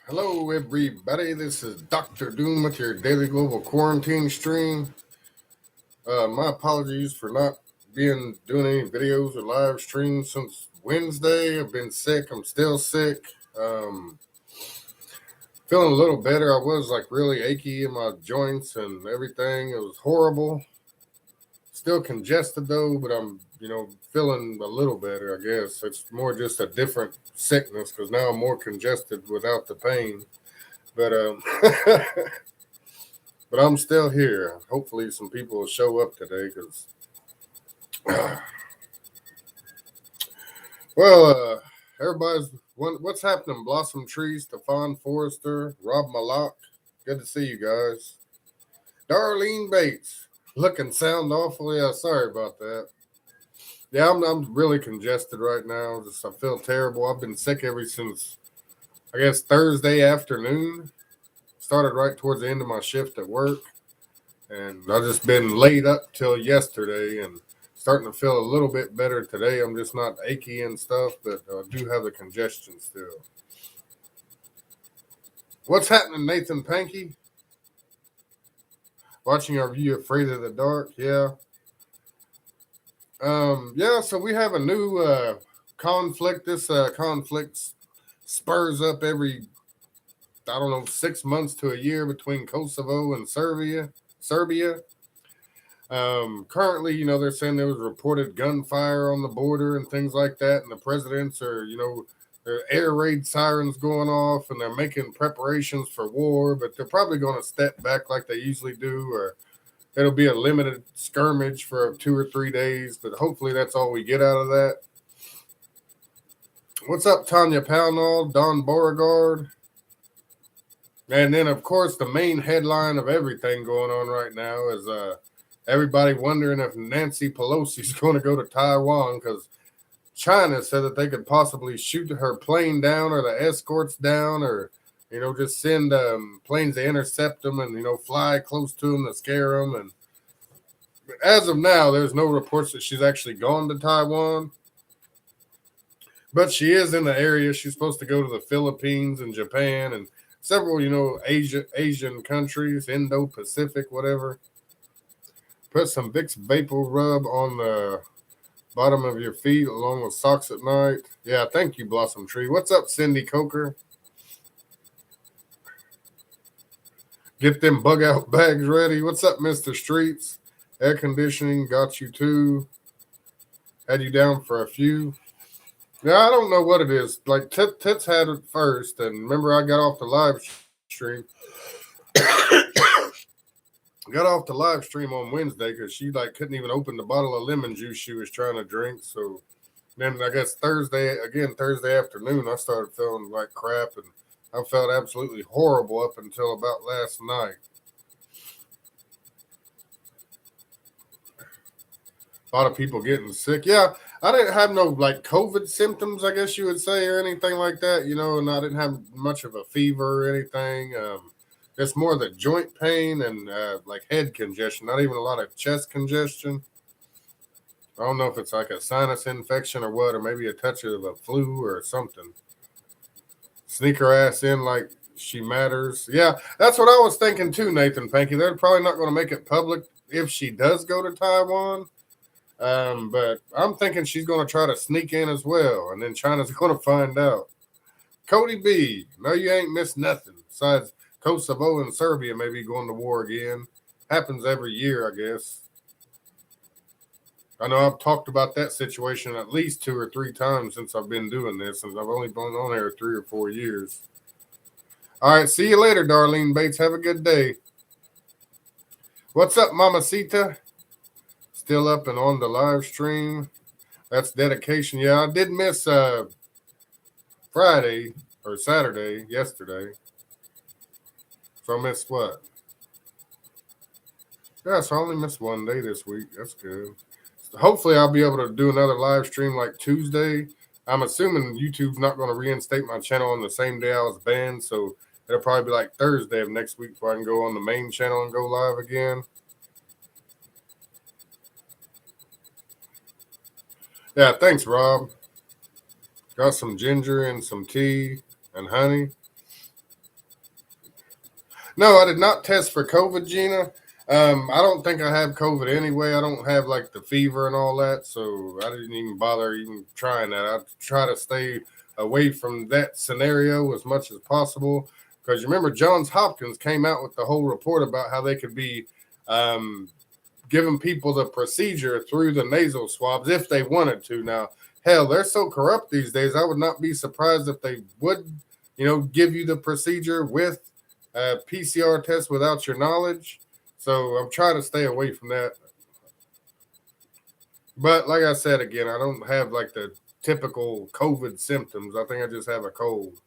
Hello, everybody. This is Dr. Doom with your daily global quarantine stream. My apologies for not being doing any videos or live streams since Wednesday. I've been sick. I'm still sick. Um, Feeling a little better. I was like really achy in my joints and everything. It was horrible. Still congested though, but I'm feeling a little better. I guess it's more just a different sickness because now I'm more congested without the pain. But but I'm still here. Hopefully, some people will show up today because, well, everybody's what's happening? Blossom Tree, Stefan Forrester, Rob Malak. Good to see you guys. Darlene Bates, look and sound awful. Yeah, sorry about that. Yeah, I'm really congested right now. I feel terrible. I've been sick ever since I guess Thursday afternoon. Started right towards the end of my shift at work. And I've just been laid up till yesterday and starting to feel a little bit better today. I'm just not achy and stuff, but I do have the congestion still. What's happening, Nathan Pankey? Watching our view, Afraid of the Dark. Yeah. Yeah, so we have a new conflict. This conflict spurs up every, I don't know, 6 months to a year between Kosovo and Serbia. Currently, they're saying there was reported gunfire on the border and things like that, and the presidents are, their air raid sirens going off, and they're making preparations for war, but they're probably going to step back like they usually do, or it'll be a limited skirmish for 2 or 3 days, but hopefully that's all we get out of that. What's up, Tanya Pownall, Don Beauregard? And then, of course, the main headline of everything going on right now is everybody wondering if Nancy Pelosi is going to go to Taiwan because China said that they could possibly shoot her plane down or the escorts down or, just send planes to intercept them and, fly close to them to scare them. And as of now, there's no reports that she's actually gone to Taiwan. But she is in the area. She's supposed to go to the Philippines and Japan and several, Asian countries, Indo-Pacific, whatever. Put some Vicks Vapor Rub on the bottom of your feet along with socks at night. Yeah, thank you, Blossom Tree. What's up, Cindy Coker? Get them bug out bags ready. What's up, Mr. Streets? Air conditioning got you too. Had you down for a few. Yeah, I don't know what it is. Like Tits had it first, and remember I got off the live stream. Got off the live stream on Wednesday because she couldn't even open the bottle of lemon juice she was trying to drink. So then I guess Thursday afternoon, I started feeling like crap, and I felt absolutely horrible up until about last night. A lot of people getting sick. Yeah, I didn't have no COVID symptoms, I guess you would say, or anything like that, and I didn't have much of a fever or anything. It's more the joint pain and head congestion, not even a lot of chest congestion. I don't know if it's like a sinus infection or what, or maybe a touch of a flu or something. Sneak her ass in like she matters. Yeah, that's what I was thinking too, Nathan Pankey. They're probably not going to make it public if she does go to Taiwan. But I'm thinking she's going to try to sneak in as well, and then China's going to find out. Cody B, no, you ain't missed nothing. Besides Kosovo and Serbia maybe going to war again. Happens every year, I guess. I know I've talked about that situation at least 2 or 3 times since I've been doing this, since I've only been on here 3 or 4 years. All right, see you later, Darlene Bates. Have a good day. What's up, Mamacita? Still up and on the live stream. That's dedication. Yeah, I did miss Friday or Saturday yesterday. So I missed what? Yeah, so I only missed one day this week. That's good. Hopefully I'll be able to do another live stream like Tuesday. I'm assuming YouTube's not going to reinstate my channel on the same day I was banned, so it'll probably be like Thursday of next week before I can go on the main channel and go live again. Yeah, thanks, Rob. Got some ginger and some tea and honey. No, I did not test for COVID, Gina. I don't think I have COVID anyway. I don't have like the fever and all that, so I didn't even bother even trying that. I try to stay away from that scenario as much as possible because you remember Johns Hopkins came out with the whole report about how they could be um, giving people the procedure through the nasal swabs if they wanted to. Now, hell, they're so corrupt these days. I would not be surprised if they would, give you the procedure with a PCR test without your knowledge. So I'm trying to stay away from that. But like I said again, I don't have like the typical COVID symptoms. I think I just have a cold.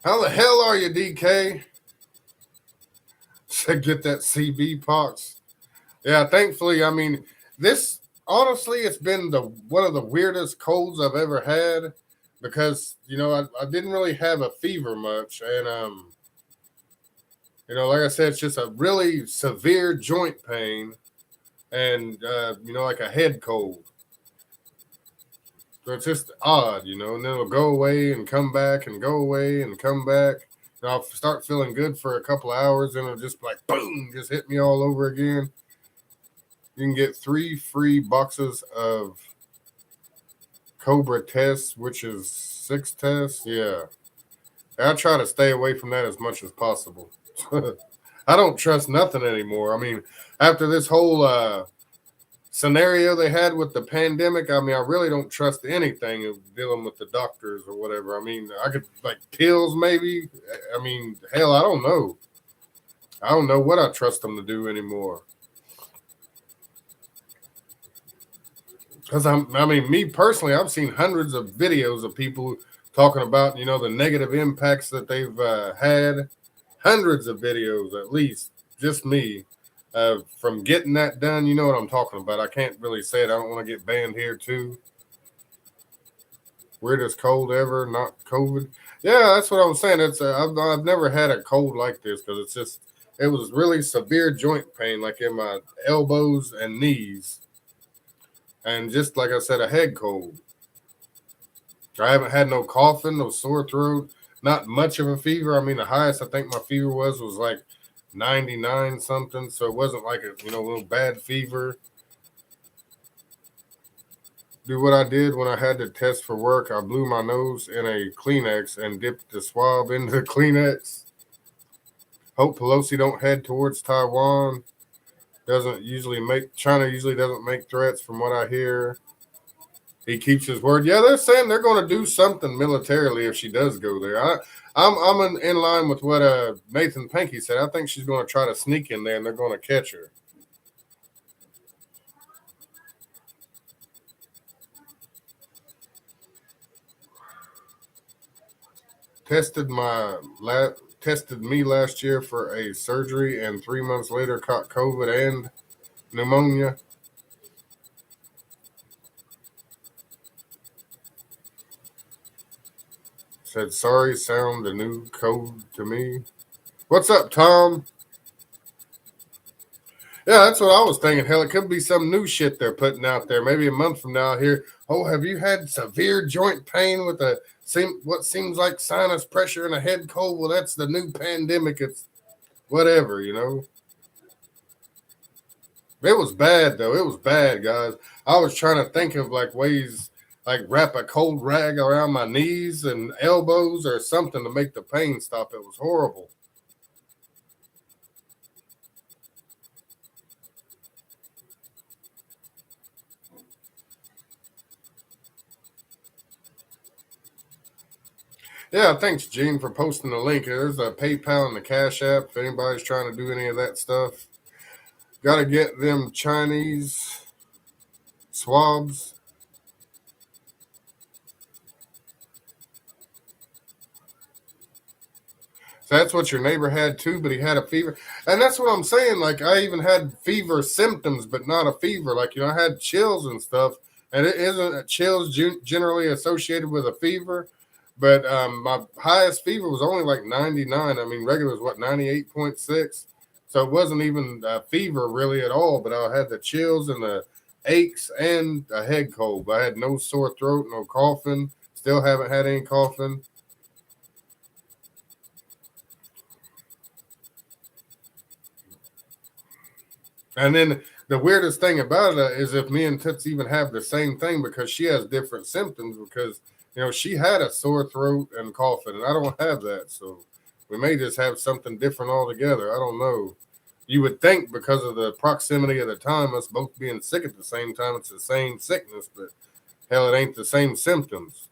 How the hell are you, DK? To get that CB pox. Yeah, thankfully, I mean, this honestly, it's been the one of the weirdest colds I've ever had because I didn't really have a fever much, and like I said, it's just a really severe joint pain, and like a head cold. So it's just odd, and then it'll go away and come back and go away and come back. And I'll start feeling good for a couple of hours, and it'll just like boom, just hit me all over again. You can get 3 free boxes of Cobra tests, which is 6 tests. Yeah. I try to stay away from that as much as possible. I don't trust nothing anymore. I mean, after this whole scenario they had with the pandemic, I mean, I really don't trust anything of dealing with the doctors or whatever. I mean, I could like pills maybe. I mean, hell, I don't know. I don't know what I trust them to do anymore. Because me personally, I've seen hundreds of videos of people talking about, the negative impacts that they've had. Hundreds of videos, at least, just me, from getting that done. You know what I'm talking about. I can't really say it. I don't want to get banned here, too. Weirdest cold ever, not COVID. Yeah, that's what I was saying. I've never had a cold like this because it was really severe joint pain, like in my elbows and knees. And just like I said, a head cold. I haven't had no coughing, no sore throat, not much of a fever. I mean, the highest I think my fever was like 99 something. So it wasn't like a little bad fever. Do what I did when I had to test for work. I blew my nose in a Kleenex and dipped the swab into the Kleenex. Hope Pelosi don't head towards Taiwan. China usually doesn't make threats from what I hear. He keeps his word. Yeah, they're saying they're going to do something militarily if she does go there. I'm in line with what Nathan Pankey said. I think she's going to try to sneak in there and they're going to catch her. Tested me last year for a surgery and 3 months later caught COVID and pneumonia. Said sorry, sound a new code to me. What's up, Tom? Yeah, that's what I was thinking. Hell, it could be some new shit they're putting out there. Maybe a month from now here. Oh, have you had severe joint pain with what seems like sinus pressure and a head cold? Well, that's the new pandemic. It's whatever, It was bad, though. It was bad, guys. I was trying to think of like ways, like wrap a cold rag around my knees and elbows or something to make the pain stop. It was horrible. Yeah, thanks, Gene, for posting the link. There's a PayPal and the Cash App if anybody's trying to do any of that stuff. Got to get them Chinese swabs. So that's what your neighbor had too, but he had a fever. And that's what I'm saying. Like, I even had fever symptoms, but not a fever. Like, I had chills and stuff. And it isn't chills generally associated with a fever. But my highest fever was only like 99. I mean, regular was what, 98.6. So it wasn't even a fever really at all. But I had the chills and the aches and a head cold. I had no sore throat, no coughing. Still haven't had any coughing. And then the weirdest thing about it is if me and Toots even have the same thing because she has different symptoms because, she had a sore throat and coughing, and I don't have that. So we may just have something different altogether. I don't know. You would think because of the proximity of the time, us both being sick at the same time, it's the same sickness, but hell, it ain't the same symptoms.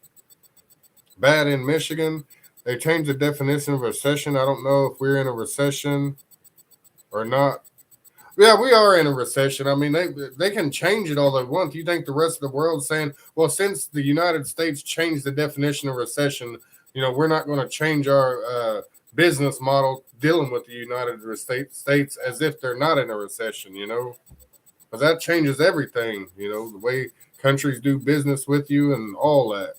Bad in Michigan. They changed the definition of recession. I don't know if we're in a recession or not. Yeah, we are in a recession. I mean, they can change it all they want. Do you think the rest of the world's saying, well, since the United States changed the definition of recession, we're not going to change our business model dealing with the United States as if they're not in a recession, Because that changes everything, the way countries do business with you and all that.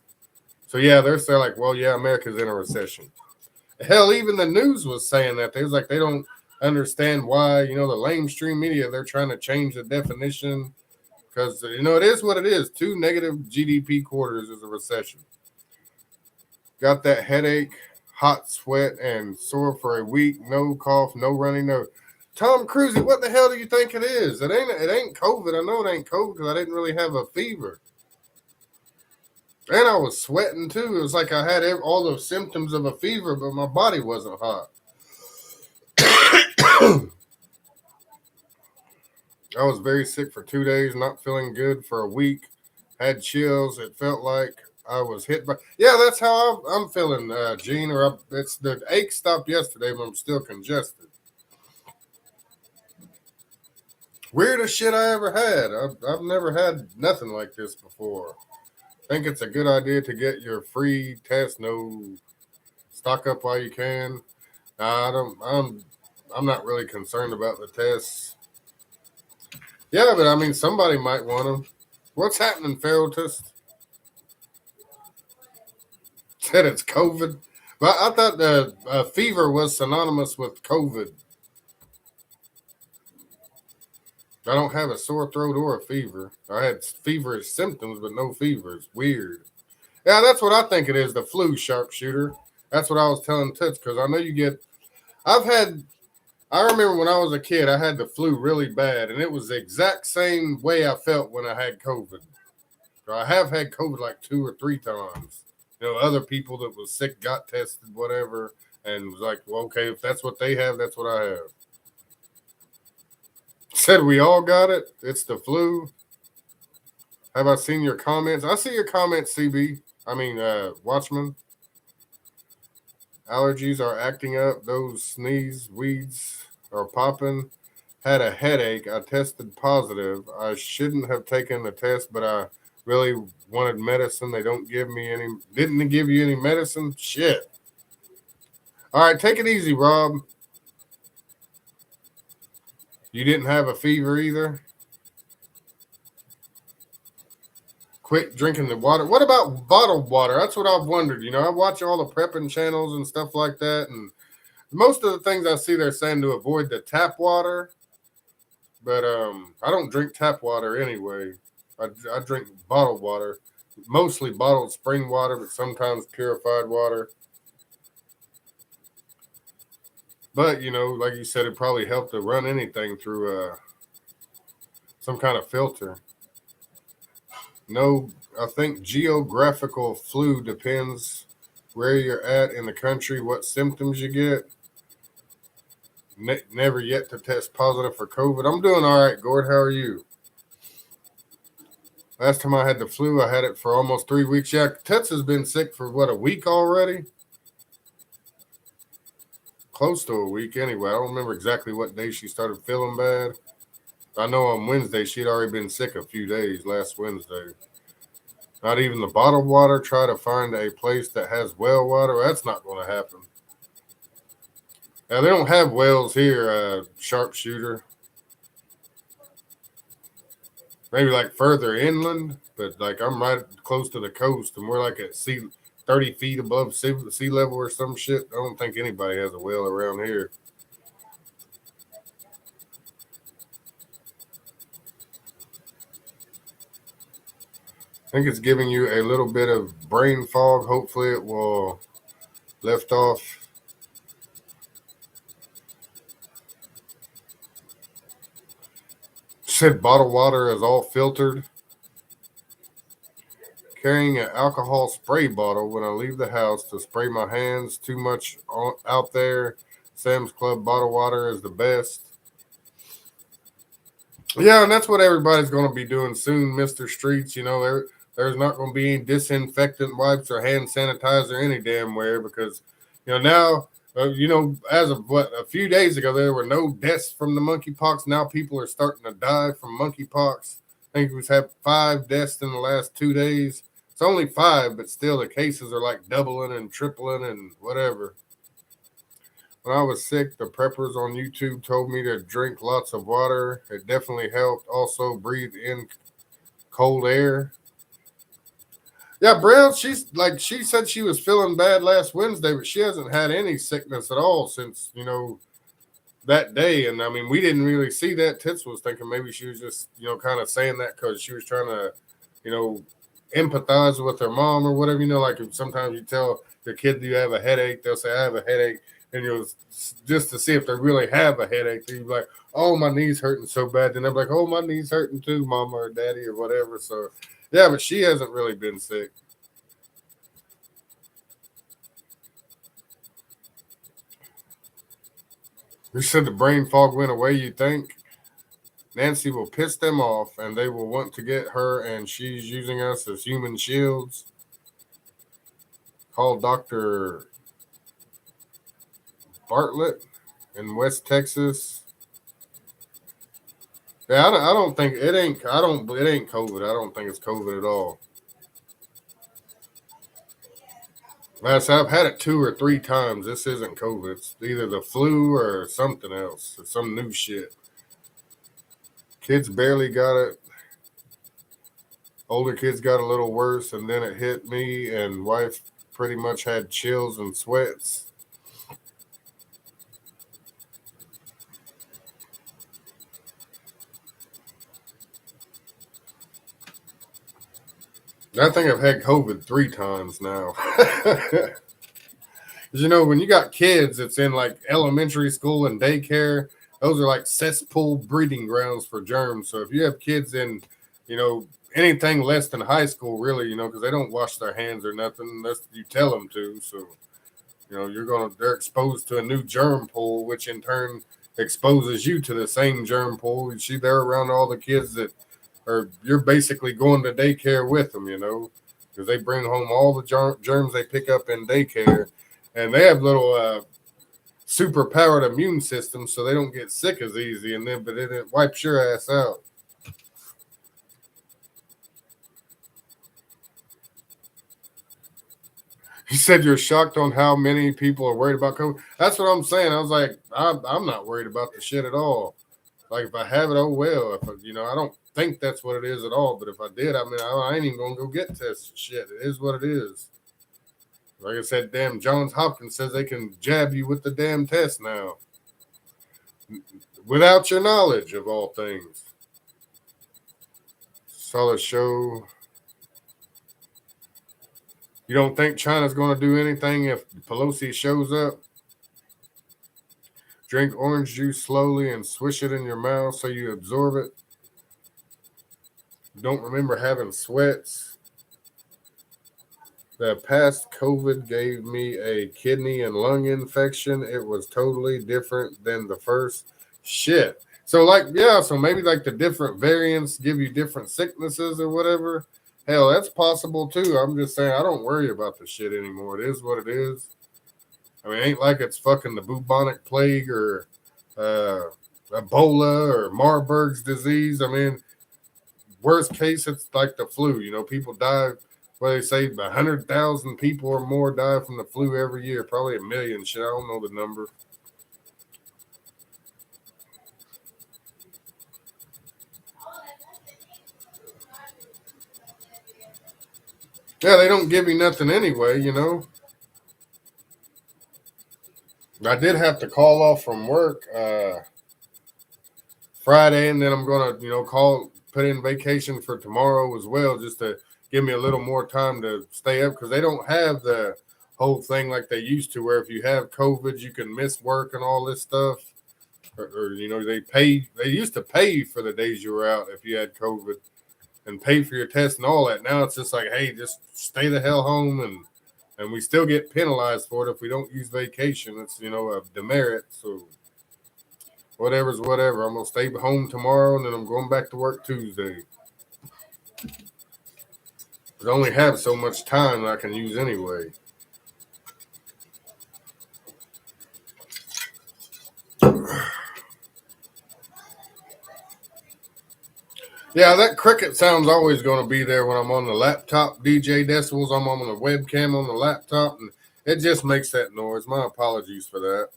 So, yeah, they're saying like, well, yeah, America's in a recession. Hell, even the news was saying that. They was like, they don't understand why, the lamestream media, they're trying to change the definition because, it is what it is. 2 negative GDP quarters is a recession. Got that headache, hot sweat, and sore for a week. No cough, no running nose. Tom Cruise, what the hell do you think it is? It ain't COVID. I know it ain't COVID because I didn't really have a fever. And I was sweating too. It was like I had all the symptoms of a fever, but my body wasn't hot. I was very sick for 2 days, not feeling good for a week. Had chills. It felt like I was hit by. Yeah, that's how I'm feeling, Gene. It's the ache stopped yesterday, but I'm still congested. Weirdest shit I ever had. I've never had nothing like this before. I think it's a good idea to get your free test. No, stock up while you can. I'm not really concerned about the tests. Yeah, but I mean, somebody might want them. What's happening, Feraltus? Said it's COVID. But I thought the fever was synonymous with COVID. I don't have a sore throat or a fever. I had feverish symptoms, but no fever. It's weird. Yeah, that's what I think it is, the flu, sharpshooter. That's what I was telling Toots, because I know you get... I remember when I was a kid, I had the flu really bad, and it was the exact same way I felt when I had COVID. I have had COVID like 2 or 3 times. Other people that was sick got tested, whatever, and was like, well, okay, if that's what they have, that's what I have. Said we all got it. It's the flu. Have I seen your comments? I see your comments, CB. Watchman. Allergies are acting up. Those sneeze weeds are popping. Had a headache. I tested positive. I shouldn't have taken the test, but I really wanted medicine. They don't give me any. Didn't give you any medicine? Shit. All right, take it easy, Rob. You didn't have a fever either? Quit drinking the water. What about bottled water? That's what I've wondered. I watch all the prepping channels and stuff like that, and most of the things I see they're saying to avoid the tap water, but I don't drink tap water anyway. I drink bottled water, mostly bottled spring water, but sometimes purified water. But, like you said, it probably helped to run anything through some kind of filter. No, I think geographical flu depends where you're at in the country, what symptoms you get. Never yet to test positive for COVID. I'm doing all right, Gord. How are you? Last time I had the flu, I had it for almost 3 weeks. Yeah, Tets has been sick for, a week already? Close to a week anyway. I don't remember exactly what day she started feeling bad. I know on Wednesday she'd already been sick a few days, last Wednesday. Not even the bottled water. Try to find a place that has well water. That's not going to happen. Now, they don't have wells here, sharpshooter. Maybe like further inland, but like I'm right close to the coast and we're like at 30 feet above sea level or some shit. I don't think anybody has a well around here. I think it's giving you a little bit of brain fog. Hopefully it will lift off. Said bottled water is all filtered. Carrying an alcohol spray bottle when I leave the house to spray my hands. Too much out there. Sam's Club bottled water is the best. Yeah, and that's what everybody's going to be doing soon, Mr. Streets. There's not going to be any disinfectant wipes or hand sanitizer any damn where because, now, as of a few days ago, there were no deaths from the monkeypox. Now people are starting to die from monkeypox. I think we've had 5 deaths in the last 2 days. It's only 5, but still the cases are like doubling and tripling and whatever. When I was sick, the preppers on YouTube told me to drink lots of water. It definitely helped. Also, breathe in cold air. Yeah, Brown, she said she was feeling bad last Wednesday, but she hasn't had any sickness at all since, that day. And I mean, we didn't really see that. Tits was thinking maybe she was just, kind of saying that because she was trying to, empathize with her mom or whatever. Like sometimes you tell your kid you have a headache, they'll say, I have a headache. And just to see if they really have a headache, you're like, oh, my knee's hurting so bad. Then they're like, oh, my knee's hurting too, mama or daddy or whatever. So, yeah, but she hasn't really been sick. You said the brain fog went away, you think? Nancy will piss them off and they will want to get her, and she's using us as human shields. Call Dr. Bartlett in West Texas. Yeah, I don't think it ain't. It ain't COVID. I don't think it's COVID at all. I've had it 2 or 3 times. This isn't COVID. It's either the flu or something else or some new shit. Kids barely got it. Older kids got a little worse, and then it hit me, and wife pretty much had chills and sweats. I think I've had COVID 3 times now. When you got kids, it's in like elementary school and daycare. Those are like cesspool breeding grounds for germs. So if you have kids in, anything less than high school, really, because they don't wash their hands or nothing unless you tell them to. So, they're exposed to a new germ pool, which in turn exposes you to the same germ pool. You see, they're around all the kids that or you're basically going to daycare with them, because they bring home all the germs they pick up in daycare, and they have little super powered immune systems, so they don't get sick as easy. But it wipes your ass out. You said you're shocked on how many people are worried about COVID. That's what I'm saying. I was like, I'm not worried about the shit at all. Like if I have it, oh well. If I don't think that's what it is at all. But if I did, I ain't even gonna go get tested. Shit, it is what it is. Like I said, damn Johns Hopkins says they can jab you with the damn test now, without your knowledge of all things. Saw the show. You don't think China's going to do anything if Pelosi shows up? Drink orange juice slowly and swish it in your mouth so you absorb it. Don't remember having sweats. The past COVID gave me a kidney and lung infection. It was totally different than the first. Shit. So maybe like the different variants give you different sicknesses or whatever. Hell, that's possible too. I'm just saying I don't worry about the shit anymore. It is what it is. I mean, it ain't like it's fucking the bubonic plague or Ebola or Marburg's disease. I mean, worst case, it's like the flu. People die. Well, they say 100,000 people or more die from the flu every year. Probably 1 million. Shit, I don't know the number. Yeah, they don't give you nothing anyway, I did have to call off from work Friday, and then I'm gonna, put in vacation for tomorrow as well, just to give me a little more time to stay up, because they don't have the whole thing like they used to, where if you have COVID, you can miss work and all this stuff. or they used to pay for the days you were out if you had COVID and pay for your test and all that. Now it's just like, hey, just stay the hell home, and we still get penalized for it if we don't use vacation. It's a demerit. So whatever's whatever. I'm gonna stay home tomorrow and then I'm going back to work Tuesday. I only have so much time that I can use anyway. Yeah, that cricket sound's always going to be there when I'm on the laptop. DJ Decibels, I'm on the webcam on the laptop, and it just makes that noise. My apologies for that.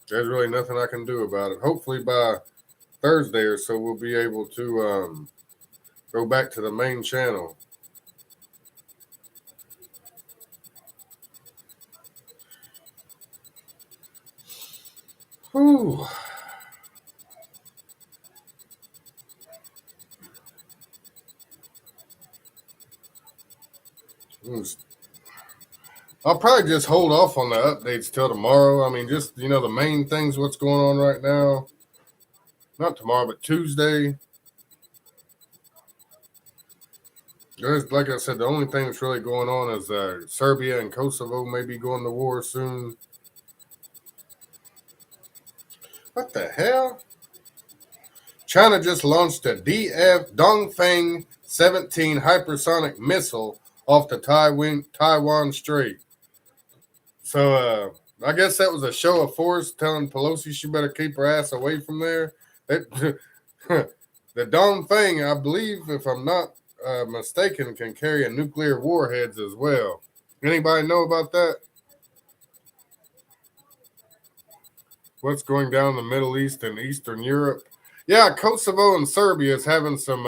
There's really nothing I can do about it. Hopefully by Thursday or so, we'll be able to go back to the main channel. Whew. I'll probably just hold off on the updates till tomorrow. I mean, just, the main things, what's going on right now. Not tomorrow, but Tuesday. There's, like I said, the only thing that's really going on is Serbia and Kosovo may be going to war soon. What the hell? China just launched a DF Dongfeng 17 hypersonic missile off the Taiwan Strait. So I guess that was a show of force telling Pelosi she better keep her ass away from there. The Dongfeng, I believe, if I'm not mistaken, can carry nuclear warheads as well. Anybody know about that? What's going down in the Middle East and Eastern Europe? Yeah, Kosovo and Serbia is having some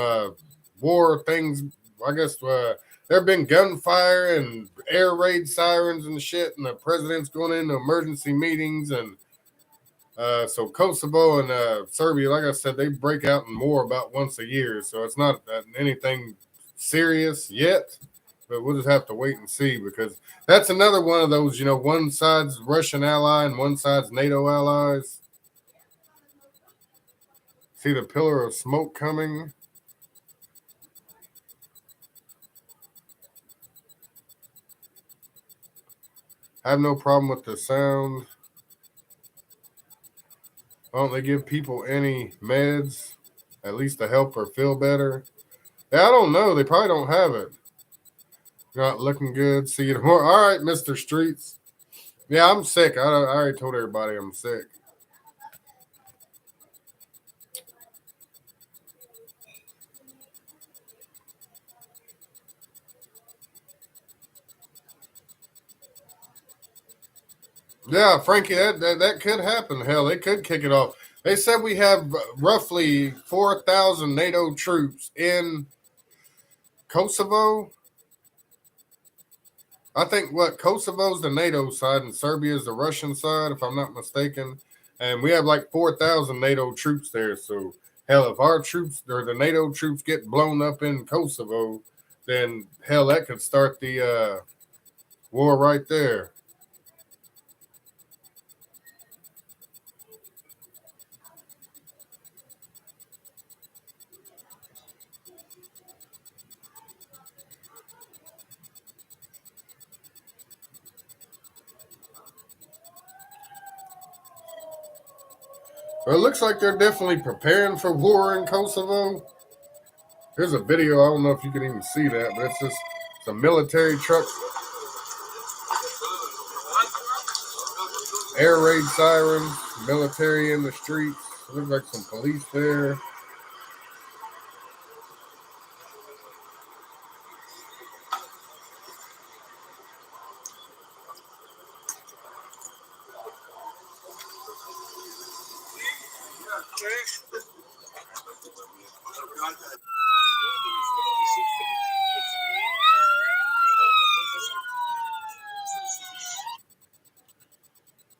war things. I guess there have been gunfire and air raid sirens and shit, and the president's going into emergency meetings. And so Kosovo and Serbia, like I said, they break out in war about once a year. So it's not anything serious yet, but we'll just have to wait and see, because that's another one of those, one side's Russian ally and one side's NATO allies. See the pillar of smoke coming. I have no problem with the sound. Why don't they give people any meds, at least to help or feel better? Yeah, I don't know. They probably don't have it. Not looking good. See you tomorrow. All right, Mr. Streets. Yeah, I'm sick. I already told everybody I'm sick. Yeah, Frankie, that could happen. Hell, they could kick it off. They said we have roughly 4,000 NATO troops in Kosovo. I think Kosovo's the NATO side and Serbia's the Russian side, if I'm not mistaken. And we have like 4,000 NATO troops there. So, hell, if our troops or the NATO troops get blown up in Kosovo, then hell, that could start the war right there. Well, it looks like they're definitely preparing for war in Kosovo. Here's a video. I don't know if you can even see that, but it's just a military truck. Air raid sirens, military in the streets. It looks like some police there.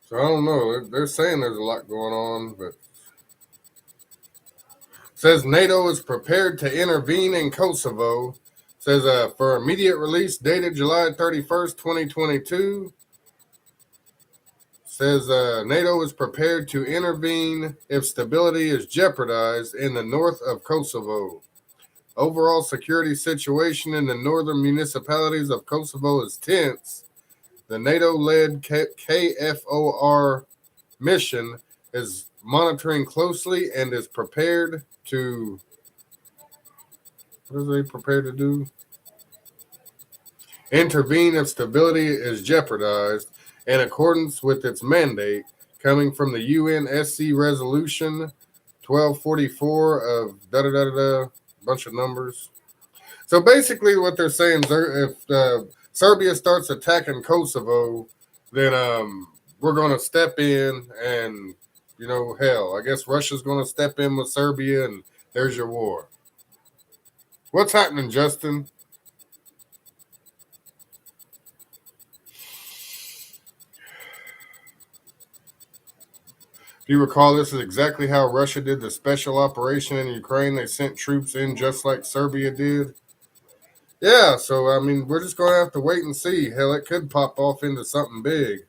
So I don't know. They're saying there's a lot going on, but it says NATO is prepared to intervene in Kosovo. It says for immediate release dated July 31st, 2022. says NATO is prepared to intervene if stability is jeopardized in the north of Kosovo. Overall security situation in the northern municipalities of Kosovo is tense. The NATO-led KFOR mission is monitoring closely and is prepared to... What are they prepared to do? Intervene if stability is jeopardized in accordance with its mandate coming from the UNSC Resolution 1244 of da-da-da-da-da, bunch of numbers. So basically what they're saying is if Serbia starts attacking Kosovo, then we're going to step in and, hell, I guess Russia's going to step in with Serbia and there's your war. What's happening, Justin? If you recall, this is exactly how Russia did the special operation in Ukraine. They sent troops in just like Serbia did. Yeah, so, we're just going to have to wait and see. Hell, it could pop off into something big.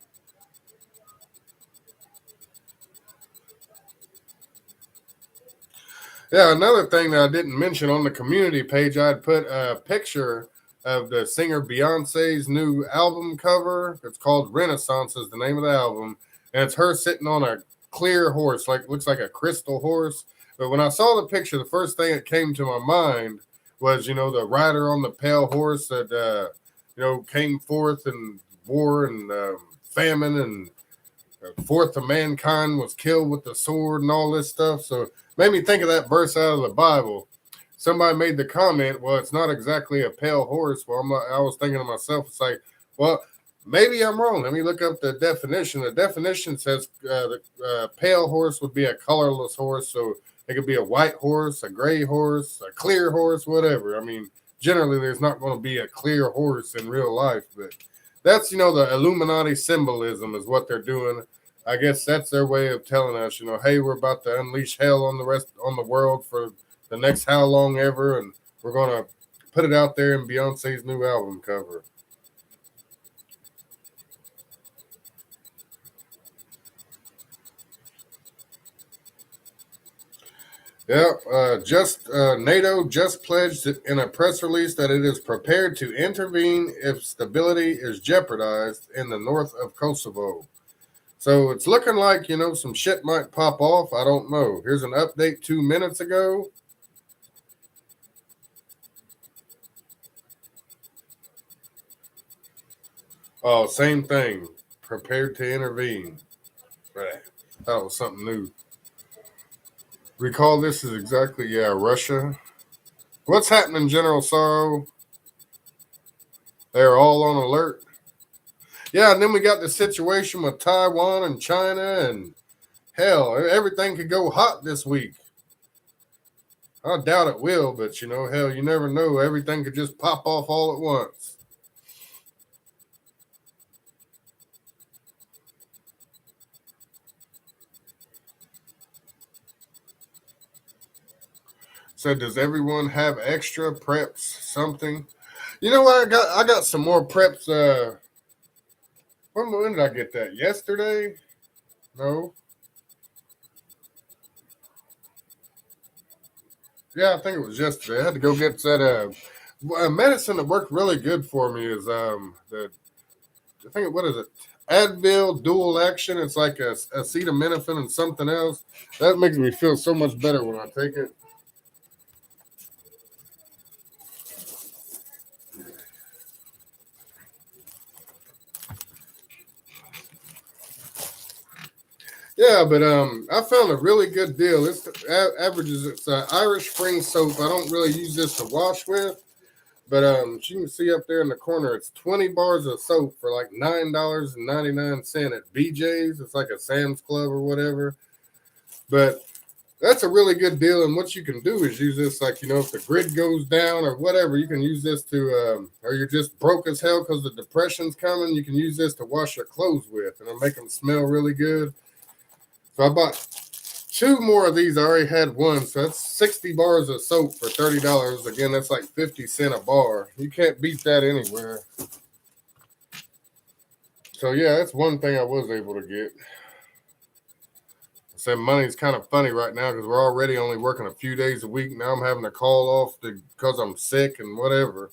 Yeah, another thing that I didn't mention on the community page, I had put a picture of the singer Beyonce's new album cover. It's called Renaissance is the name of the album. And it's her sitting on a clear horse, looks like a crystal horse. But when I saw the picture, the first thing that came to my mind was, the rider on the pale horse that, came forth in war and famine and fourth of mankind was killed with the sword and all this stuff. So it made me think of that verse out of the Bible. Somebody made the comment, well, it's not exactly a pale horse. Well, I was thinking to myself, it's like, well, maybe I'm wrong. Let me look up the definition. The definition says the pale horse would be a colorless horse. So it could be a white horse, a gray horse, a clear horse, whatever. Generally, there's not going to be a clear horse in real life. But that's, the Illuminati symbolism is what they're doing. I guess that's their way of telling us, hey, we're about to unleash hell on the world for the next how long ever. And we're going to put it out there in Beyonce's new album cover. Yeah, NATO just pledged in a press release that it is prepared to intervene if stability is jeopardized in the north of Kosovo. So it's looking like, some shit might pop off. I don't know. Here's an update 2 minutes ago. Oh, same thing. Prepared to intervene. Right. That was something new. Recall this is exactly, Russia. What's happening, General Sorrow? They're all on alert. Yeah, and then we got the situation with Taiwan and China, and hell, everything could go hot this week. I doubt it will, but, hell, you never know. Everything could just pop off all at once. So does everyone have extra preps, something? You know what? I got some more preps. When did I get that? Yesterday? No. Yeah, I think it was yesterday. I had to go get that. Medicine that worked really good for me is what is it? Advil dual action. It's like a acetaminophen and something else. That makes me feel so much better when I take it. Yeah, but I found a really good deal. It's it's Irish Spring soap. I don't really use this to wash with, but you can see up there in the corner, it's 20 bars of soap for like $9.99 at BJ's. It's like a Sam's Club or whatever. But that's a really good deal. And what you can do is use this, like, if the grid goes down or whatever, you can use this to, or you're just broke as hell because the depression's coming, you can use this to wash your clothes with, and it'll make them smell really good. So I bought 2 more of these. I already had one. So that's 60 bars of soap for $30. Again, that's like 50 cents a bar. You can't beat that anywhere. So yeah, that's one thing I was able to get. I said money's kind of funny right now because we're already only working a few days a week. Now I'm having to call off because I'm sick and whatever.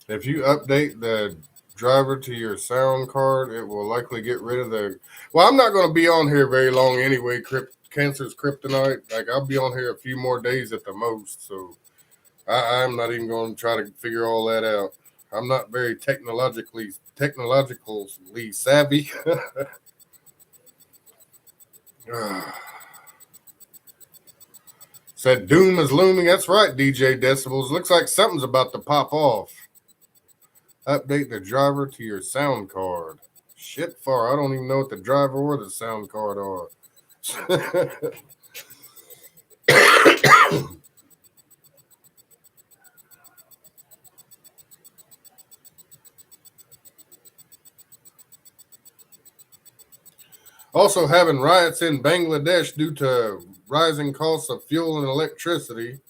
If you update the driver to your sound card, it will likely get rid of the. Well, I'm not going to be on here very long anyway. Cancer's kryptonite. Like I'll be on here a few more days at the most. So I'm not even going to try to figure all that out. I'm not very technologically savvy. Said doom is looming. That's right, DJ Decibels. Looks like something's about to pop off. Update the driver to your sound card. Shit far. I don't even know what the driver or the sound card are. Also having riots in Bangladesh due to rising costs of fuel and electricity.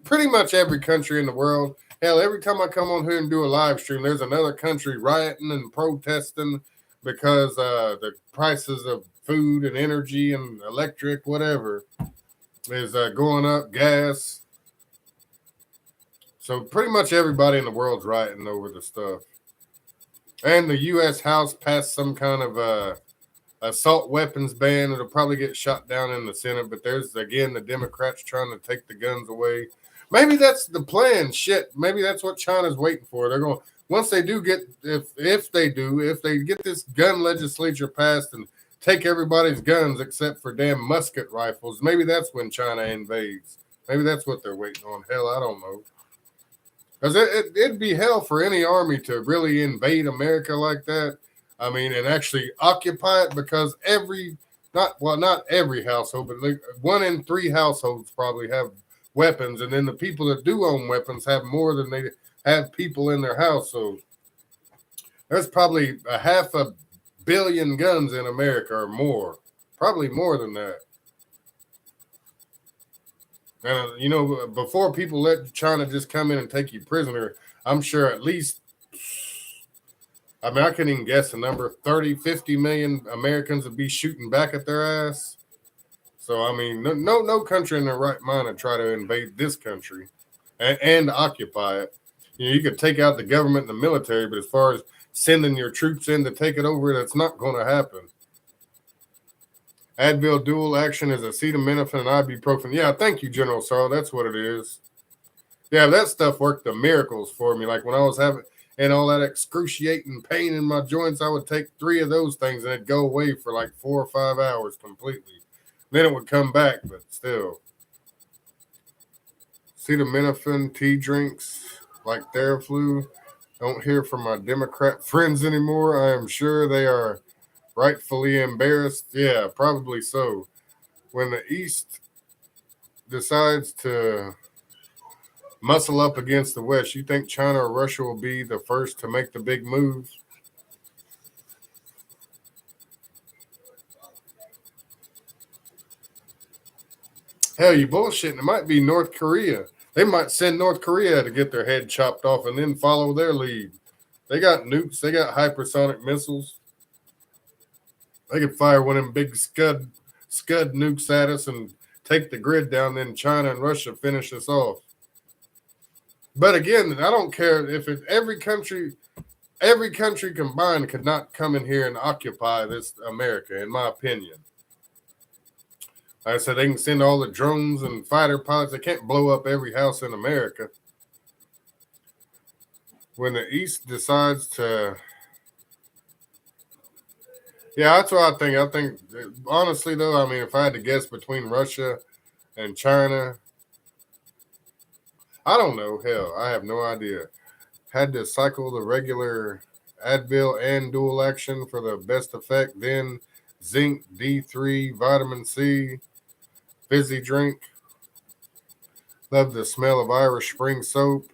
Pretty much every country in the world. Hell, every time I come on here and do a live stream, there's another country rioting and protesting because the prices of food and energy and electric, whatever, is going up, gas. So pretty much everybody in the world's rioting over the stuff. And the U.S. House passed some kind of assault weapons ban. It'll probably get shot down in the Senate, but there's, again, the Democrats trying to take the guns away. Maybe that's the plan. Shit, maybe that's what China's waiting for. They're going, once they do get, if they get this gun legislature passed and take everybody's guns except for damn musket rifles, maybe that's when China invades. Maybe that's what they're waiting on. Hell, I don't know. Because it'd be hell for any army to really invade America like that. I mean, and actually occupy it, because not every household, but like 1 in 3 households probably have weapons. And then the people that do own weapons have more than they have people in their house. So there's probably 500 million guns in America or more, probably more than that. And, before people let China just come in and take you prisoner, I'm sure at least, I couldn't even guess the number, 30, 50 million Americans would be shooting back at their ass. So, no country in their right mind would try to invade this country and occupy it. You could take out the government and the military, but as far as sending your troops in to take it over, that's not going to happen. Advil dual action is acetaminophen and ibuprofen. Yeah, thank you, General Sorrell. That's what it is. Yeah, that stuff worked the miracles for me. Like when I was having all that excruciating pain in my joints, I would take 3 of those things and it'd go away for like 4 or 5 hours completely. Then it would come back, but still. Acetaminophen tea drinks like Theraflu. Don't hear from my Democrat friends anymore. I am sure they are rightfully embarrassed. Yeah, probably so. When the East decides to muscle up against the West, you think China or Russia will be the first to make the big move? Hell, you bullshitting. It might be North Korea. They might send North Korea to get their head chopped off and then follow their lead. They got nukes. They got hypersonic missiles. They could fire one of them big scud nukes at us and take the grid down. Then China and Russia finish us off. But again, I don't care if every country combined could not come in here and occupy this America, in my opinion. Like I said, they can send all the drones and fighter pilots. They can't blow up every house in America. When the East decides to... Yeah, that's what I think. I think, honestly, though, if I had to guess between Russia and China, I don't know. Hell, I have no idea. Had to cycle the regular Advil and dual action for the best effect. Then zinc, D3, vitamin C, fizzy drink. Love the smell of Irish Spring soap.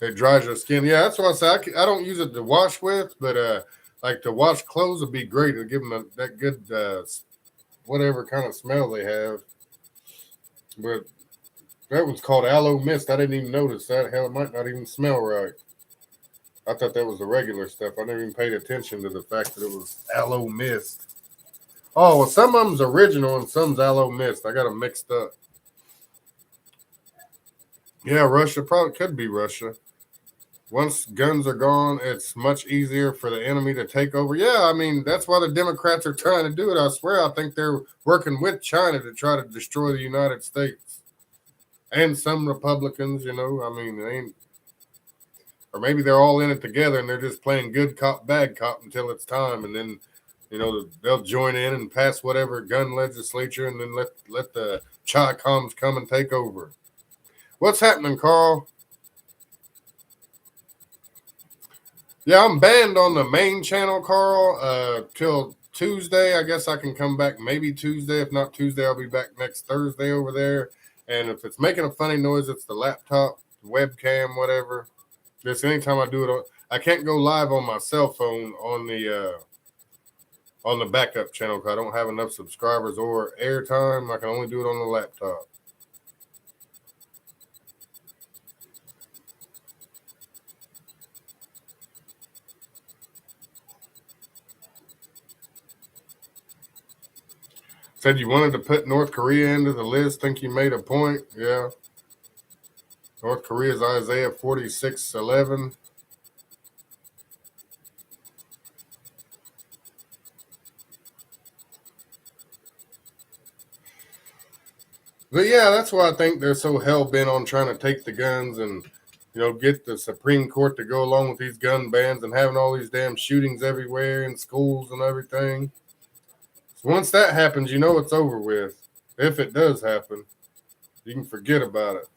It dries your skin. Yeah, that's what I say. I don't use it to wash with, but like to wash clothes would be great. It'll give them that good, whatever kind of smell they have. But that one's called aloe mist. I didn't even notice that. Hell, it might not even smell right. I thought that was the regular stuff. I never even paid attention to the fact that it was aloe mist. Oh, well, some of them's original and some's aloe mist. I got them mixed up. Yeah, Russia probably could be Russia. Once guns are gone, it's much easier for the enemy to take over. Yeah, I mean, that's why the Democrats are trying to do it. I swear, I think they're working with China to try to destroy the United States. And some Republicans, I mean, they ain't, or maybe they're all in it together and they're just playing good cop, bad cop until it's time. And then, they'll join in and pass whatever gun legislature and then let the Chi-Coms come and take over. What's happening, Carl? Yeah, I'm banned on the main channel, Carl, till Tuesday. I guess I can come back maybe Tuesday. If not Tuesday, I'll be back next Thursday over there. And if it's making a funny noise, it's the laptop, the webcam, whatever. Just anytime I do it, I can't go live on my cell phone on the backup channel because I don't have enough subscribers or airtime. I can only do it on the laptop. Said you wanted to put North Korea into the list. Think you made a point? Yeah. North Korea's Isaiah 46:11. But yeah, that's why I think they're so hell bent on trying to take the guns and get the Supreme Court to go along with these gun bans and having all these damn shootings everywhere in schools and everything. So once that happens, it's over with. If it does happen, you can forget about it.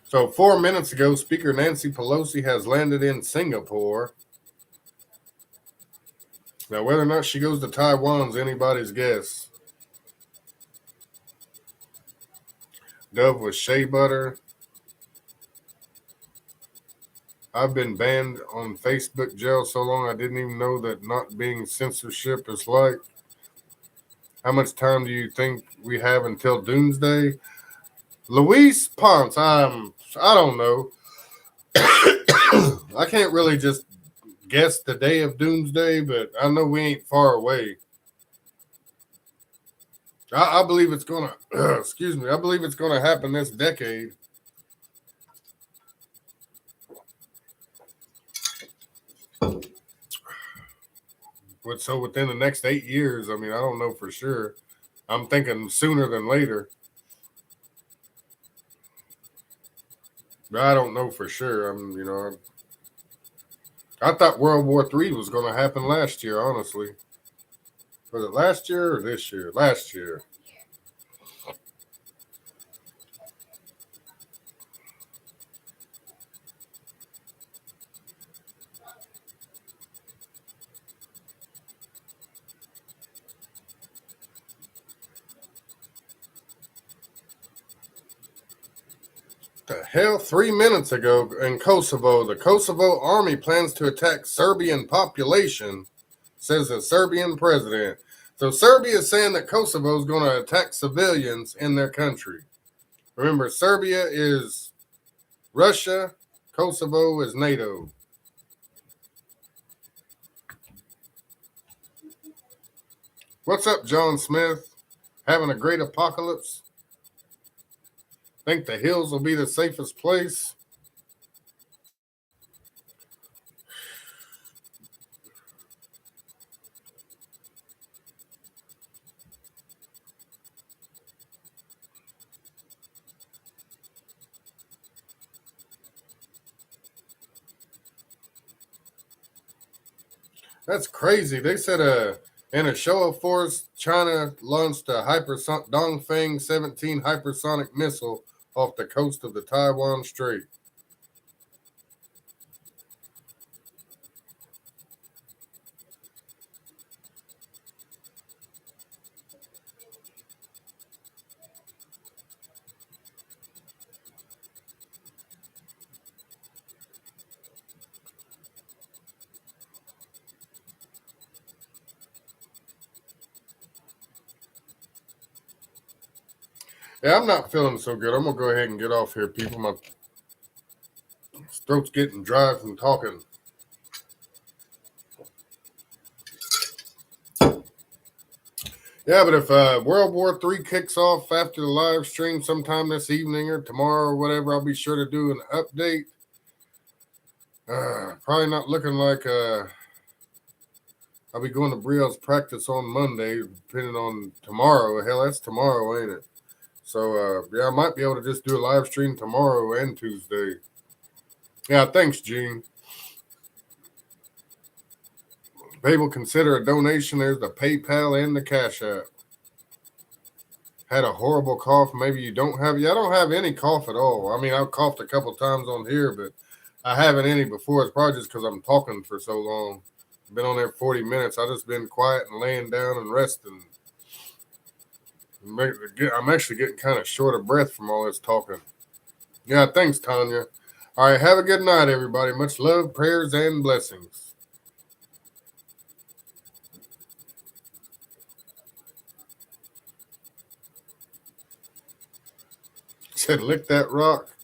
So 4 minutes ago, Speaker Nancy Pelosi has landed in Singapore. Now, whether or not she goes to Taiwan's anybody's guess. Dove with shea butter. I've been banned on Facebook jail so long I didn't even know that not being censorship is like. How much time do you think we have until doomsday? Luis Ponce, I don't know. I can't really just guess the day of doomsday, but I know we ain't far away. I believe it's gonna I believe it's gonna happen this decade. So within the next 8 years, I mean, I don't know for sure. I'm thinking sooner than later. But I don't know for sure. I thought World War III was going to happen last year, honestly. Was it last year or this year? Last year. The hell, 3 minutes ago in Kosovo, the Kosovo army plans to attack Serbian population, says the Serbian president. So Serbia is saying that Kosovo is going to attack civilians in their country. Remember, Serbia is Russia, Kosovo is NATO. What's up, John Smith? Having a great apocalypse? Think the hills will be the safest place? That's crazy. They said in a show of force, China launched a Dongfeng 17 hypersonic missile off the coast of the Taiwan Strait. Yeah, I'm not feeling so good. I'm gonna go ahead and get off here, people. My throat's getting dry from talking. Yeah, but if World War III kicks off after the live stream sometime this evening or tomorrow or whatever, I'll be sure to do an update. Probably not looking like I'll be going to Brielle's practice on Monday, depending on tomorrow. Hell, that's tomorrow, ain't it? So, yeah, I might be able to just do a live stream tomorrow and Tuesday. Yeah, thanks, Gene. People consider a donation. There's the PayPal and the Cash App. Had a horrible cough. Maybe you don't have. Yeah, I don't have any cough at all. I mean, I've coughed a couple times on here, but I haven't any before. It's probably just because I'm talking for so long. Been on there 40 minutes. I just been quiet and laying down and resting. I'm actually getting kind of short of breath from all this talking. Yeah, thanks, Tanya. All right, have a good night, everybody. Much love, prayers, and blessings. Said, lick that rock.